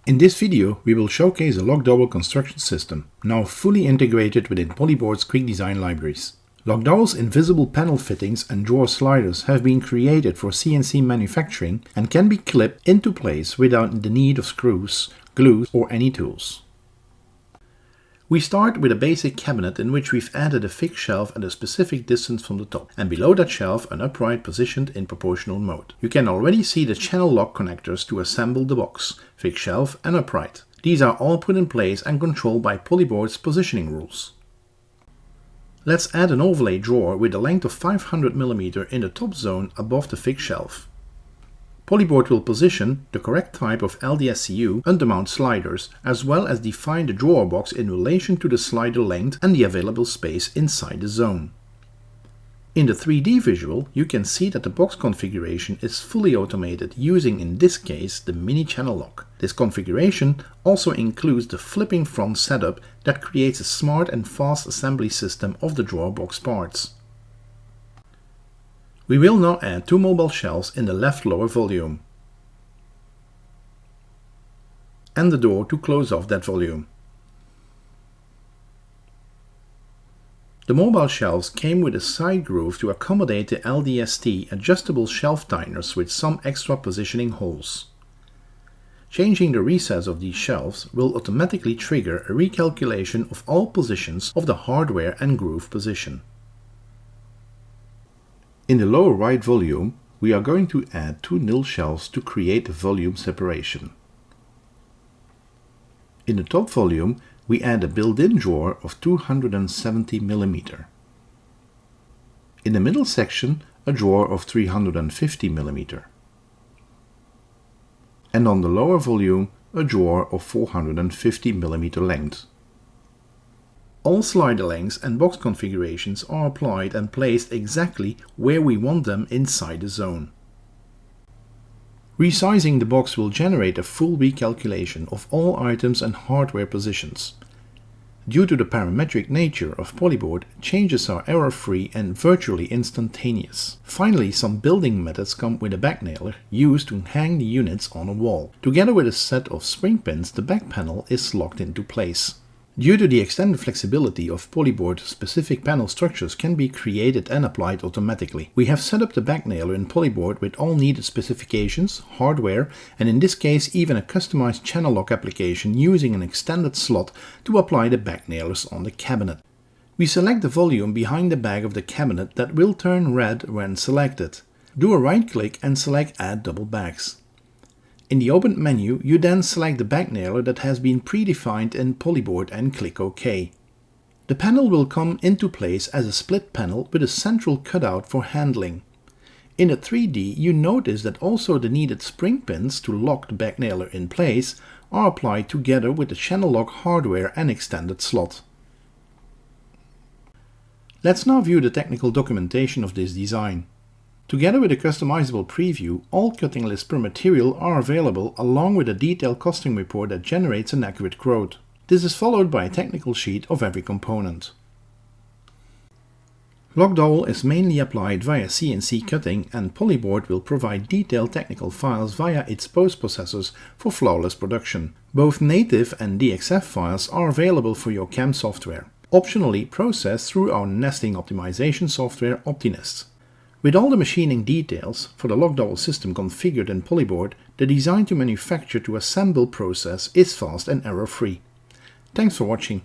In this video, we will showcase a Lockdowel construction system, now fully integrated within PolyBoard's quick design libraries. Lockdowel's invisible panel fittings and drawer sliders have been created for CNC manufacturing and can be clipped into place without the need of screws, glue, or any tools. We start with a basic cabinet in which we've added a fixed shelf at a specific distance from the top, and below that shelf an upright positioned in proportional mode. You can already see the channel lock connectors to assemble the box, fixed shelf and upright. These are all put in place and controlled by PolyBoard's positioning rules. Let's add an overlay drawer with a length of 500 mm in the top zone above the fixed shelf. PolyBoard will position the correct type of LDSCU undermount sliders, as well as define the drawer box in relation to the slider length and the available space inside the zone. In the 3D visual, you can see that the box configuration is fully automated using, in this case, the mini channel lock. This configuration also includes the flipping front setup that creates a smart and fast assembly system of the drawer box parts. We will now add two mobile shelves in the left lower volume and the door to close off that volume. The mobile shelves came with a side groove to accommodate the LDST adjustable shelf tighteners with some extra positioning holes. Changing the recess of these shelves will automatically trigger a recalculation of all positions of the hardware and groove position. In the lower right volume, we are going to add two nil shelves to create a volume separation. In the top volume, we add a built-in drawer of 270 mm. In the middle section, a drawer of 350 mm. And on the lower volume, a drawer of 450 mm length. All slider lengths and box configurations are applied and placed exactly where we want them inside the zone. Resizing the box will generate a full recalculation of all items and hardware positions. Due to the parametric nature of PolyBoard, changes are error-free and virtually instantaneous. Finally, some building methods come with a back nailer used to hang the units on a wall. Together with a set of spring pins, the back panel is locked into place. Due to the extended flexibility of PolyBoard, specific panel structures can be created and applied automatically. We have set up the back nailer in PolyBoard with all needed specifications, hardware, and in this case even a customized channel lock application using an extended slot to apply the back nailers on the cabinet. We select the volume behind the back of the cabinet that will turn red when selected. Do a right click and select Add Double Backs. In the opened menu, you then select the back nailer that has been predefined in PolyBoard and click OK. The panel will come into place as a split panel with a central cutout for handling. In the 3D, you notice that also the needed spring pins to lock the back nailer in place are applied together with the channel lock hardware and extended slot. Let's now view the technical documentation of this design. Together with a customizable preview, all cutting lists per material are available along with a detailed costing report that generates an accurate quote. This is followed by a technical sheet of every component. Lockdowel is mainly applied via CNC cutting, and PolyBoard will provide detailed technical files via its post-processors for flawless production. Both native and DXF files are available for your CAM software, optionally processed through our nesting optimization software OptiNest. With all the machining details for the Lockdowel system configured in PolyBoard, the design to manufacture to assemble process is fast and error-free. Thanks for watching.